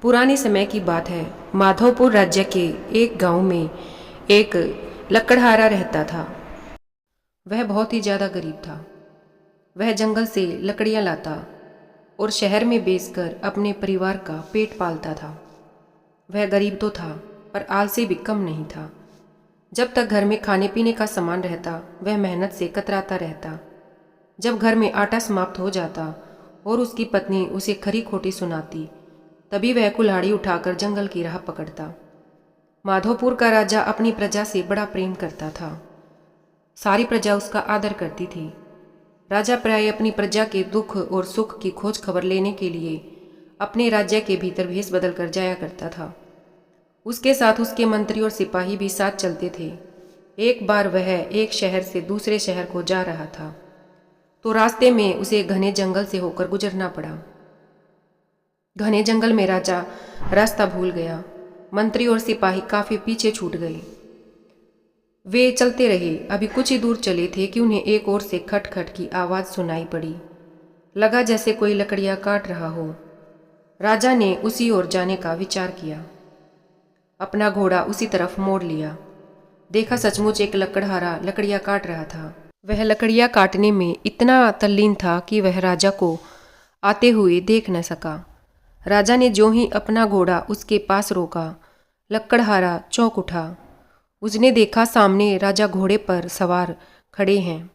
पुराने समय की बात है। माधोपुर राज्य के एक गांव में एक लकड़हारा रहता था। वह बहुत ही ज़्यादा गरीब था। वह जंगल से लकड़ियां लाता और शहर में बेचकर अपने परिवार का पेट पालता था। वह गरीब तो था पर आलसी भी कम नहीं था। जब तक घर में खाने पीने का सामान रहता वह मेहनत से कतराता रहता। जब घर में आटा समाप्त हो जाता और उसकी पत्नी उसे खरी खोटी सुनाती, तभी वह कुल्हाड़ी उठाकर जंगल की राह पकड़ता। माधोपुर का राजा अपनी प्रजा से बड़ा प्रेम करता था। सारी प्रजा उसका आदर करती थी। राजा प्राय अपनी प्रजा के दुख और सुख की खोज खबर लेने के लिए अपने राज्य के भीतर भेष बदल कर जाया करता था। उसके साथ उसके मंत्री और सिपाही भी साथ चलते थे। एक बार वह एक शहर से दूसरे शहर को जा रहा था तो रास्ते में उसे घने जंगल से होकर गुजरना पड़ा। घने जंगल में राजा रास्ता भूल गया। मंत्री और सिपाही काफी पीछे छूट गए। वे चलते रहे। अभी कुछ ही दूर चले थे कि उन्हें एक ओर से खटखट की आवाज सुनाई पड़ी। लगा जैसे कोई लकड़ियां काट रहा हो। राजा ने उसी ओर जाने का विचार किया। अपना घोड़ा उसी तरफ मोड़ लिया। देखा सचमुच एक लकड़हारा लकड़ियां काट रहा था। वह लकड़ियां काटने में इतना तल्लीन था कि वह राजा को आते हुए देख न सका। राजा ने जो ही अपना घोड़ा उसके पास रोका, लकड़हारा चौंक उठा। उसने देखा सामने राजा घोड़े पर सवार खड़े हैं।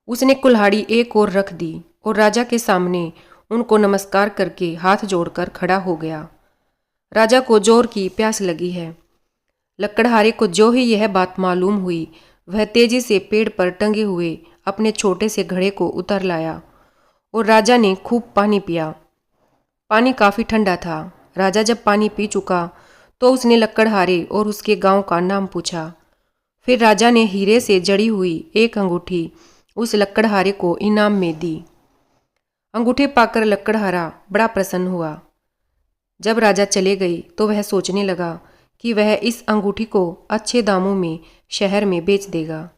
उसने कुल्हाड़ी एक ओर रख दी और राजा के सामने उनको नमस्कार करके हाथ जोड़कर खड़ा हो गया। राजा को जोर की प्यास लगी है। लकड़हारे को जो ही यह बात मालूम हुई, वह तेजी से पेड़ पर टंगे हुए अपने छोटे से घड़े को उतर लाया और राजा ने खूब पानी पिया। पानी काफी ठंडा था। राजा जब पानी पी चुका तो उसने लकड़हारे और उसके गांव का नाम पूछा। फिर राजा ने हीरे से जड़ी हुई एक अंगूठी उस लकड़हारे को इनाम में दी। अंगूठी पाकर लकड़हारा बड़ा प्रसन्न हुआ। जब राजा चले गए तो वह सोचने लगा कि वह इस अंगूठी को अच्छे दामों में शहर में बेच देगा।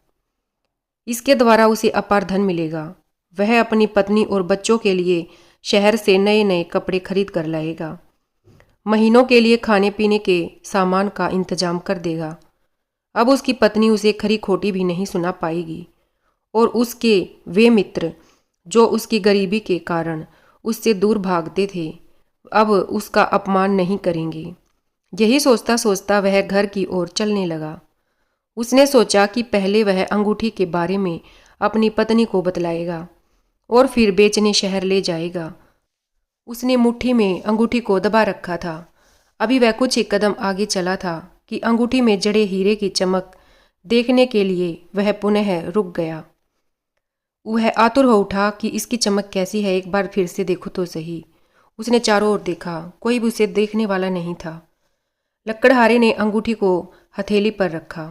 इसके द्वारा उसे अपार धन मिलेगा। वह अपनी पत्नी और बच्चों के लिए शहर से नए नए कपड़े खरीद कर लाएगा। महीनों के लिए खाने पीने के सामान का इंतजाम कर देगा। अब उसकी पत्नी उसे खरी खोटी भी नहीं सुना पाएगी और उसके वे मित्र जो उसकी गरीबी के कारण उससे दूर भागते थे, अब उसका अपमान नहीं करेंगे। यही सोचता सोचता वह घर की ओर चलने लगा। उसने सोचा कि पहले वह अंगूठी के बारे में अपनी पत्नी को बतलाएगा और फिर बेचने शहर ले जाएगा। उसने मुट्ठी में अंगूठी को दबा रखा था। अभी वह कुछ एक कदम आगे चला था कि अंगूठी में जड़े हीरे की चमक देखने के लिए वह पुनः रुक गया। वह आतुर हो उठा कि इसकी चमक कैसी है, एक बार फिर से देखो तो सही। उसने चारों ओर देखा, कोई भी उसे देखने वाला नहीं था। लकड़हारे ने अंगूठी को हथेली पर रखा।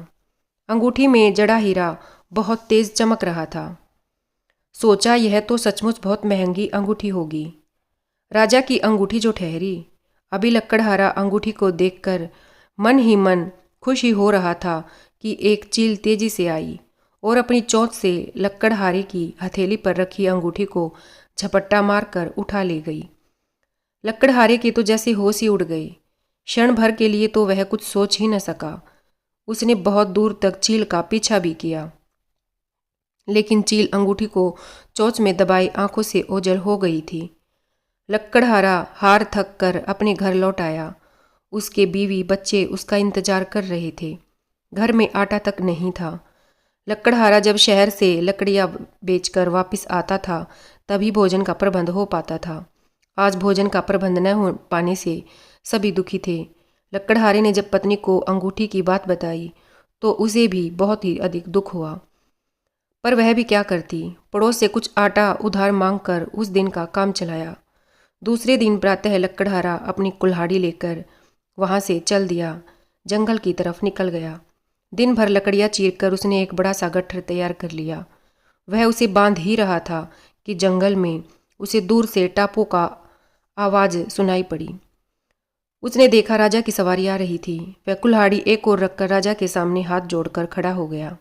अंगूठी में जड़ा हीरा बहुत तेज चमक रहा था। सोचा यह तो सचमुच बहुत महंगी अंगूठी होगी। राजा की अंगूठी जो ठहरी। अभी लकड़हारा अंगूठी को देखकर मन ही मन खुश ही हो रहा था कि एक चील तेजी से आई और अपनी चोंच से लकड़हारे की हथेली पर रखी अंगूठी को झपट्टा मारकर उठा ले गई। लकड़हारे के तो जैसे होश ही उड़ गए। क्षण भर के लिए तो वह कुछ सोच ही न सका। उसने बहुत दूर तक चील का पीछा भी किया, लेकिन चील अंगूठी को चोंच में दबाई आंखों से ओझल हो गई थी। लकड़हारा हार थक कर अपने घर लौट आया। उसके बीवी बच्चे उसका इंतजार कर रहे थे। घर में आटा तक नहीं था। लकड़हारा जब शहर से लकड़ियां बेचकर वापस आता था तभी भोजन का प्रबंध हो पाता था। आज भोजन का प्रबंध न हो पाने से सभी दुखी थे। लकड़हारे ने जब पत्नी को अंगूठी की बात बताई तो उसे भी बहुत ही अधिक दुख हुआ, पर वह भी क्या करती। पड़ोस से कुछ आटा उधार मांगकर उस दिन का काम चलाया। दूसरे दिन प्रातः लकड़हारा अपनी कुल्हाड़ी लेकर वहां से चल दिया। जंगल की तरफ निकल गया। दिन भर लकड़ियां चीरकर उसने एक बड़ा सा गट्ठर तैयार कर लिया। वह उसे बांध ही रहा था कि जंगल में उसे दूर से टापों का आवाज सुनाई पड़ी। उसने देखा राजा की सवारी आ रही थी। वह कुल्हाड़ी एक ओर रखकर राजा के सामने हाथ जोड़कर खड़ा हो गया।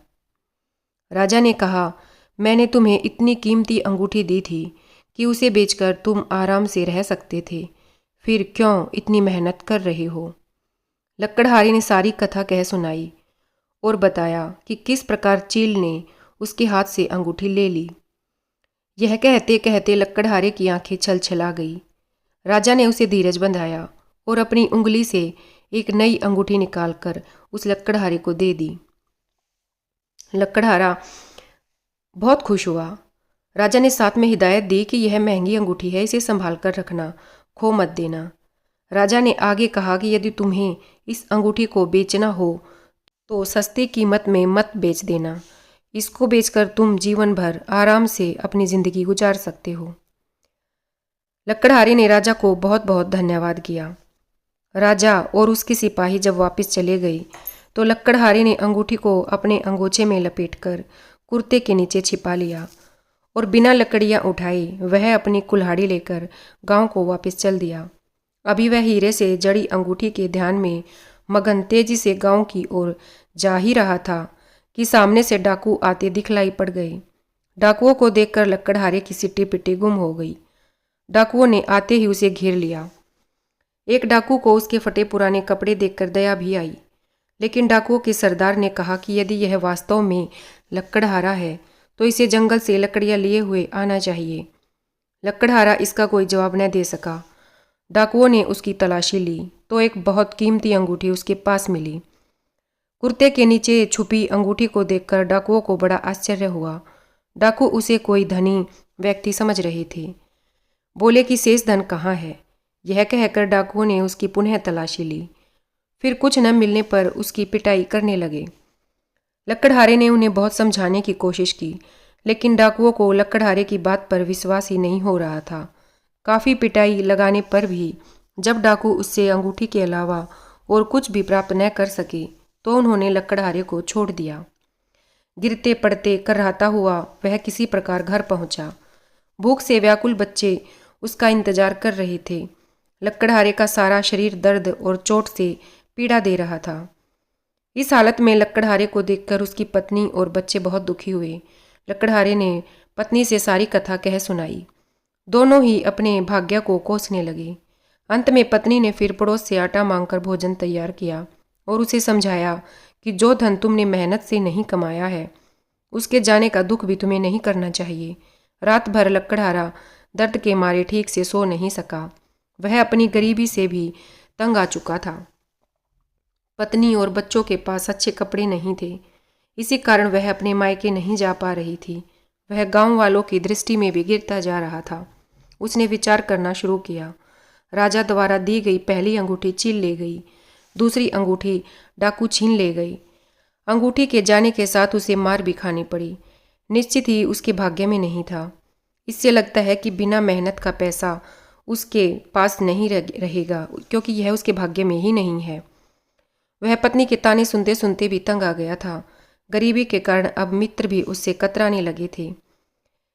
राजा ने कहा, मैंने तुम्हें इतनी कीमती अंगूठी दी थी कि उसे बेचकर तुम आराम से रह सकते थे। फिर क्यों इतनी मेहनत कर रहे हो? लकड़हारे ने सारी कथा कह सुनाई और बताया कि किस प्रकार चील ने उसके हाथ से अंगूठी ले ली। यह कहते कहते लकड़हारे की आंखें छलछला गई। राजा ने उसे धीरज बंधाया और अपनी उंगली से एक नई अंगूठी निकालकर उस लकड़हारे को दे दी। लकड़हारा बहुत खुश हुआ। राजा ने साथ में हिदायत दी कि यह महंगी अंगूठी है, इसे संभाल कर रखना, खो मत देना। राजा ने आगे कहा कि यदि तुम्हें इस अंगूठी को बेचना हो तो सस्ती कीमत में मत बेच देना। इसको बेचकर तुम जीवन भर आराम से अपनी जिंदगी गुजार सकते हो। लकड़हारे ने राजा को बहुत बहुत धन्यवाद किया। राजा और उसके सिपाही जब वापस चले गए तो लकड़हारे ने अंगूठी को अपने अंगोछे में लपेटकर कुर्ते के नीचे छिपा लिया और बिना लकड़ियां उठाए वह अपनी कुल्हाड़ी लेकर गांव को वापस चल दिया। अभी वह हीरे से जड़ी अंगूठी के ध्यान में मगन तेजी से गांव की ओर जा ही रहा था कि सामने से डाकू आते दिखलाई पड़ गए। डाकुओं को देखकर लकड़हारे की सिट्टी पिट्टी गुम हो गई। डाकुओं ने आते ही उसे घेर लिया। एक डाकू को उसके फटे पुराने कपड़े देखकर दया भी आई, लेकिन डाकुओं के सरदार ने कहा कि यदि यह वास्तव में लकड़हारा है तो इसे जंगल से लकड़ियां लिए हुए आना चाहिए। लकड़हारा इसका कोई जवाब न दे सका। डाकुओं ने उसकी तलाशी ली तो एक बहुत कीमती अंगूठी उसके पास मिली। कुर्ते के नीचे छुपी अंगूठी को देखकर डाकुओं को बड़ा आश्चर्य हुआ। डाकू उसे कोई धनी व्यक्ति समझ रहे थे। बोले कि शेष धन कहाँ है? यह कहकर डाकुओं ने उसकी पुनः तलाशी ली। फिर कुछ न मिलने पर उसकी पिटाई करने लगे। लकड़हारे ने उन्हें बहुत समझाने की कोशिश की, लेकिन डाकुओं को लकड़हारे की बात पर विश्वास ही नहीं हो रहा था। काफ़ी पिटाई लगाने पर भी जब डाकू उससे अंगूठी के अलावा और कुछ भी प्राप्त न कर सके तो उन्होंने लकड़हारे को छोड़ दिया। गिरते पड़ते कराहता हुआ वह किसी प्रकार घर पहुंचा। भूख से व्याकुल बच्चे उसका इंतजार कर रहे थे। लकड़हारे का सारा शरीर दर्द और चोट से पीड़ा दे रहा था। इस हालत में लकड़हारे को देखकर उसकी पत्नी और बच्चे बहुत दुखी हुए। लकड़हारे ने पत्नी से सारी कथा कह सुनाई। दोनों ही अपने भाग्य को कोसने लगे। अंत में पत्नी ने फिर पड़ोस से आटा मांगकर भोजन तैयार किया और उसे समझाया कि जो धन तुमने मेहनत से नहीं कमाया है उसके जाने का दुख भी तुम्हें नहीं करना चाहिए। रात भर लकड़हारा दर्द के मारे ठीक से सो नहीं सका। वह अपनी गरीबी से भी तंग आ चुका था। पत्नी और बच्चों के पास अच्छे कपड़े नहीं थे, इसी कारण वह अपने मायके नहीं जा पा रही थी। वह गांव वालों की दृष्टि में भी गिरता जा रहा था। उसने विचार करना शुरू किया। राजा द्वारा दी गई पहली अंगूठी चील ले गई, दूसरी अंगूठी डाकू छीन ले गई। अंगूठी के जाने के साथ उसे मार भी खानी पड़ी। निश्चित ही उसके भाग्य में नहीं था। इससे लगता है कि बिना मेहनत का पैसा उसके पास नहीं रहेगा, क्योंकि यह उसके भाग्य में ही नहीं है। वह पत्नी के ताने सुनते सुनते भी तंग आ गया था। गरीबी के कारण अब मित्र भी उससे कतराने लगे थे।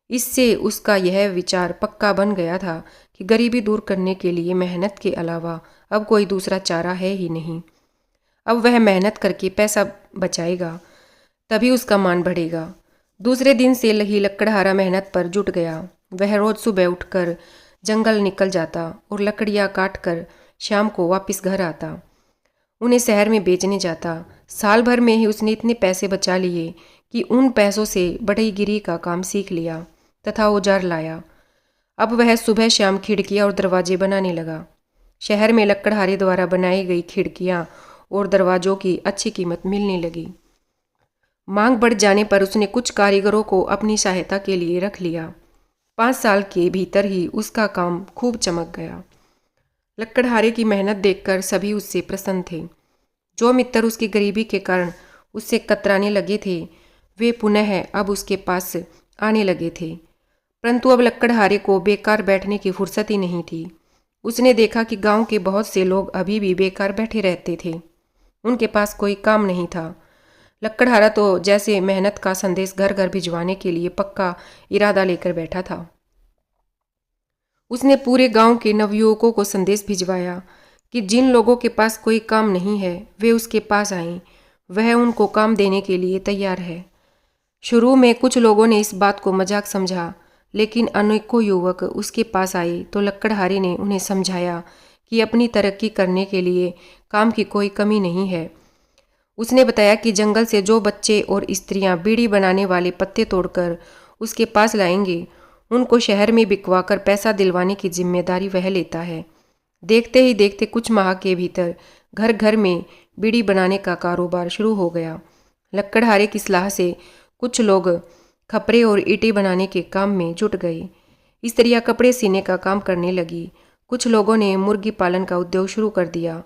इससे उसका यह विचार पक्का बन गया था कि गरीबी दूर करने के लिए मेहनत के अलावा अब कोई दूसरा चारा है ही नहीं। अब वह मेहनत करके पैसा बचाएगा, तभी उसका मान बढ़ेगा। दूसरे दिन से ही लकड़हारा मेहनत पर जुट गया। वह रोज सुबह उठकर जंगल निकल जाता और लकड़ियाँ काट कर शाम को वापस घर आता, उन्हें शहर में बेचने जाता। साल भर में ही उसने इतने पैसे बचा लिए कि उन पैसों से बढ़ईगिरी का काम सीख लिया तथा औजार लाया। अब वह सुबह शाम खिड़कियाँ और दरवाजे बनाने लगा। शहर में लकड़हारे द्वारा बनाई गई खिड़कियाँ और दरवाजों की अच्छी कीमत मिलने लगी। मांग बढ़ जाने पर उसने कुछ कारीगरों को अपनी सहायता के लिए रख लिया। 5 साल के भीतर ही उसका काम खूब चमक गया। लकड़हारे की मेहनत देखकर सभी उससे प्रसन्न थे। जो मित्र उसकी गरीबी के कारण उससे कतराने लगे थे, वे पुनः अब उसके पास आने लगे थे। परंतु अब लकड़हारे को बेकार बैठने की फुर्सत ही नहीं थी। उसने देखा कि गांव के बहुत से लोग अभी भी बेकार बैठे रहते थे। उनके पास कोई काम नहीं था। लकड़हारा तो जैसे मेहनत का संदेश घर घर भिजवाने के लिए पक्का इरादा लेकर बैठा था। उसने पूरे गांव के नवयुवकों को संदेश भिजवाया कि जिन लोगों के पास कोई काम नहीं है वे उसके पास आएं। वह उनको काम देने के लिए तैयार है। शुरू में कुछ लोगों ने इस बात को मजाक समझा, लेकिन अनेकों युवक उसके पास आए तो लकड़हारे ने उन्हें समझाया कि अपनी तरक्की करने के लिए काम की कोई कमी नहीं है। उसने बताया कि जंगल से जो बच्चे और स्त्रियां बीड़ी बनाने वाले पत्ते तोड़कर उसके पास लाएंगे, उनको शहर में बिकवाकर पैसा दिलवाने की जिम्मेदारी वह लेता है। देखते ही देखते कुछ माह के भीतर घर घर में बीड़ी बनाने का कारोबार शुरू हो गया। लकड़हारे की सलाह से कुछ लोग खपरे और ईंटें बनाने के काम में जुट गए। स्त्रियां कपड़े सीने का काम करने लगी। कुछ लोगों ने मुर्गी पालन का उद्योग शुरू कर दिया।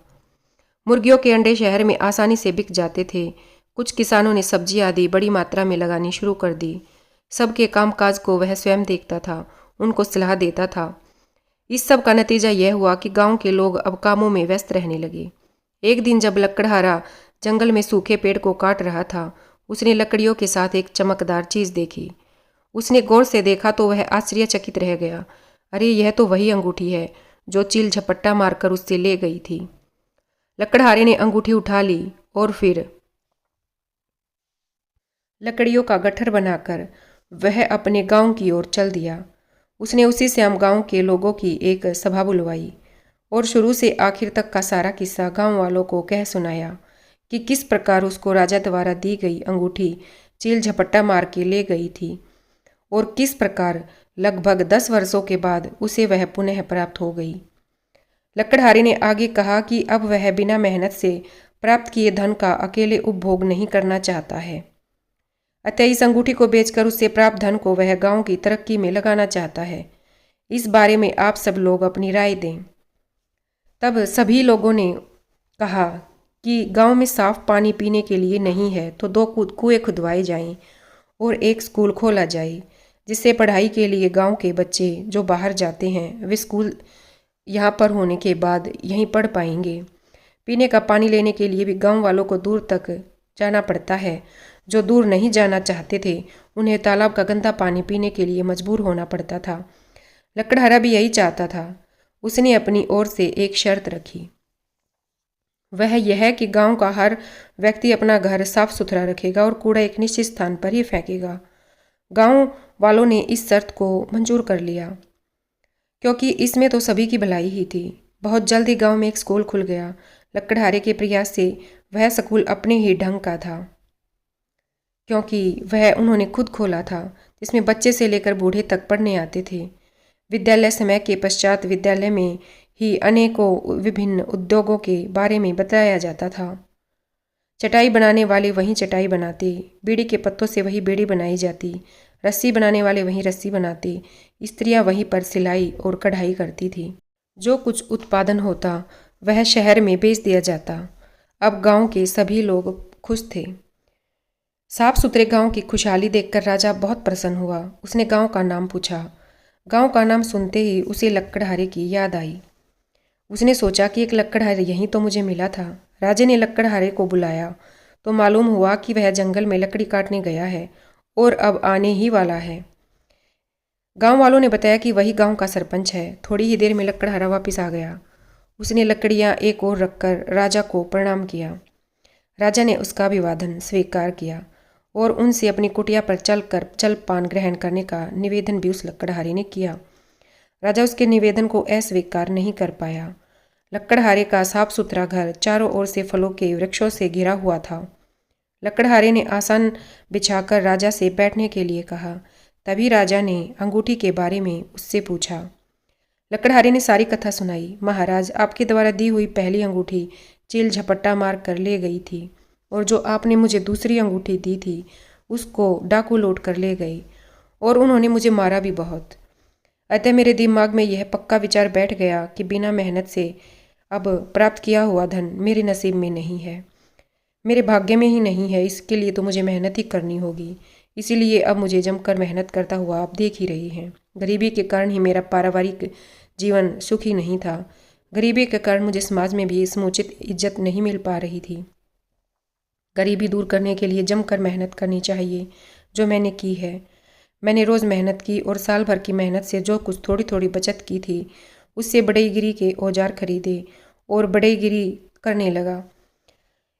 मुर्गियों के अंडे शहर में आसानी से बिक जाते थे। कुछ किसानों ने सब्जी आदि बड़ी मात्रा में लगानी शुरू कर दी। सबके कामकाज को वह स्वयं देखता था, उनको सलाह देता था। इस सब का नतीजा यह हुआ कि गांव के लोग अब कामों में व्यस्त रहने लगे। एक दिन जब लकड़हारा जंगल में सूखे पेड़ को काट रहा था, उसने लकड़ियों के साथ एक चमकदार चीज देखी। उसने गौर से देखा तो वह आश्चर्यचकित रह गया। अरे, यह तो वही अंगूठी है जो चील झपट्टा मारकर उससे ले गई थी। लकड़हारे ने अंगूठी उठा ली और फिर लकड़ियों का गट्ठर बनाकर वह अपने गांव की ओर चल दिया। उसने उसी शाम गांव के लोगों की एक सभा बुलवाई और शुरू से आखिर तक का सारा किस्सा गांव वालों को कह सुनाया कि किस प्रकार उसको राजा द्वारा दी गई अंगूठी चील झपट्टा मार के ले गई थी और किस प्रकार लगभग 10 वर्षों के बाद उसे वह पुनः प्राप्त हो गई। लकड़हारे ने आगे कहा कि अब वह बिना मेहनत से प्राप्त किए धन का अकेले उपभोग नहीं करना चाहता है, अतः इस अंगूठी को बेचकर उससे प्राप्त धन को वह गांव की तरक्की में लगाना चाहता है। इस बारे में आप सब लोग अपनी राय दें। तब सभी लोगों ने कहा कि गांव में साफ पानी पीने के लिए नहीं है तो 2 कुएं खुदवाए जाएं और एक स्कूल खोला जाए, जिससे पढ़ाई के लिए गांव के बच्चे जो बाहर जाते हैं वे स्कूल यहाँ पर होने के बाद यहीं पढ़ पाएंगे। पीने का पानी लेने के लिए भी गांव वालों को दूर तक जाना पड़ता है। जो दूर नहीं जाना चाहते थे उन्हें तालाब का गंदा पानी पीने के लिए मजबूर होना पड़ता था। लकड़हारा भी यही चाहता था। उसने अपनी ओर से एक शर्त रखी, वह यह कि गांव का हर व्यक्ति अपना घर साफ सुथरा रखेगा और कूड़ा एक निश्चित स्थान पर ही फेंकेगा। गांव वालों ने इस शर्त को मंजूर कर लिया क्योंकि इसमें तो सभी की भलाई ही थी। बहुत जल्द ही गांव में एक स्कूल खुल गया। लकड़हारे के प्रयास से वह स्कूल अपने ही ढंग का था, क्योंकि वह उन्होंने खुद खोला था, जिसमें बच्चे से लेकर बूढ़े तक पढ़ने आते थे। विद्यालय समय के पश्चात विद्यालय में ही अनेकों विभिन्न उद्योगों के बारे में बताया जाता था। चटाई बनाने वाले वहीं चटाई बनाते, बीड़ी के पत्तों से वही बीड़ी बनाई जाती, रस्सी बनाने वाले वहीं रस्सी बनाते, स्त्रियां वहीं पर सिलाई और कढ़ाई करती थी। जो कुछ उत्पादन होता वह शहर में बेच दिया जाता। अब गांव के सभी लोग खुश थे। साफ सुथरे गांव की खुशहाली देखकर राजा बहुत प्रसन्न हुआ। उसने गांव का नाम पूछा। गांव का नाम सुनते ही उसे लकड़हारे की याद आई। उसने सोचा कि एक लकड़हारे यहीं तो मुझे मिला था। राजा ने लकड़हारे को बुलाया तो मालूम हुआ कि वह जंगल में लकड़ी काटने गया है और अब आने ही वाला है। गांव वालों ने बताया कि वही गांव का सरपंच है। थोड़ी ही देर में लकड़हारा वापस आ गया। उसने लकड़ियां एक ओर रखकर राजा को प्रणाम किया। राजा ने उसका अभिवादन स्वीकार किया और उनसे अपनी कुटिया पर चलकर जलपान ग्रहण करने का निवेदन भी उस लकड़हारे ने किया। राजा उसके निवेदन को अस्वीकार नहीं कर पाया। लकड़हारे का साफ सुथरा घर चारों ओर से फलों के वृक्षों से घिरा हुआ था। लकड़हारे ने आसन बिछाकर राजा से बैठने के लिए कहा। तभी राजा ने अंगूठी के बारे में उससे पूछा। लकड़हारे ने सारी कथा सुनाई। महाराज, आपके द्वारा दी हुई पहली अंगूठी चील झपट्टा मार कर ले गई थी और जो आपने मुझे दूसरी अंगूठी दी थी उसको डाकू लूट कर ले गए और उन्होंने मुझे मारा भी बहुत। अतः मेरे दिमाग में यह पक्का विचार बैठ गया कि बिना मेहनत से अब प्राप्त किया हुआ धन मेरे नसीब में नहीं है, मेरे भाग्य में ही नहीं है। इसके लिए तो मुझे मेहनत ही करनी होगी। इसीलिए अब मुझे जमकर मेहनत करता हुआ आप देख ही रही हैं। गरीबी के कारण ही मेरा पारिवारिक जीवन सुखी नहीं था। गरीबी के कारण मुझे समाज में भी समुचित इज्जत नहीं मिल पा रही थी। गरीबी दूर करने के लिए जमकर मेहनत करनी चाहिए, जो मैंने की है। मैंने रोज़ मेहनत की और साल भर की मेहनत से जो कुछ थोड़ी थोड़ी बचत की थी उससे बढ़ईगिरी के औजार खरीदे और बढ़ईगिरी करने लगा।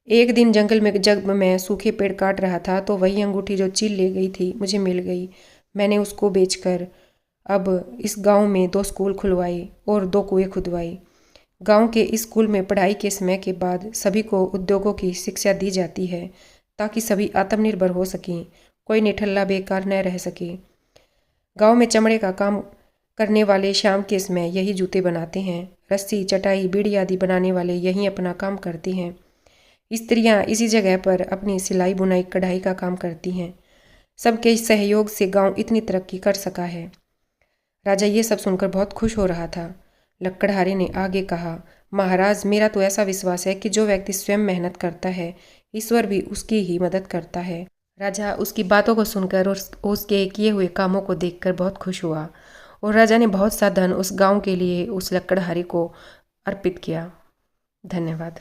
एक दिन जंगल में जब मैं सूखे पेड़ काट रहा था तो वही अंगूठी जो चील ले गई थी मुझे मिल गई। मैंने उसको बेचकर अब इस गांव में 2 स्कूल खुलवाए और 2 कुएं खुदवाए। गांव के स्कूल में पढ़ाई के समय के बाद सभी को उद्योगों की शिक्षा दी जाती है ताकि सभी आत्मनिर्भर हो सकें, कोई निठल्ला बेकार न रह सके। गांव में चमड़े का काम करने वाले शाम के समय यही जूते बनाते हैं। रस्सी, चटाई, बीड़ी आदि बनाने वाले यहीं अपना काम करते हैं। स्त्रियां इसी जगह पर अपनी सिलाई, बुनाई, कढ़ाई का काम करती हैं। सबके सहयोग से गांव इतनी तरक्की कर सका है। राजा ये सब सुनकर बहुत खुश हो रहा था। लकड़हारे ने आगे कहा, महाराज, मेरा तो ऐसा विश्वास है कि जो व्यक्ति स्वयं मेहनत करता है, ईश्वर भी उसकी ही मदद करता है। राजा उसकी बातों को सुनकर और उसके किए हुए कामों को देखकर बहुत खुश हुआ और राजा ने बहुत सा धन उस गांव के लिए उस लकड़हारे को अर्पित किया। धन्यवाद।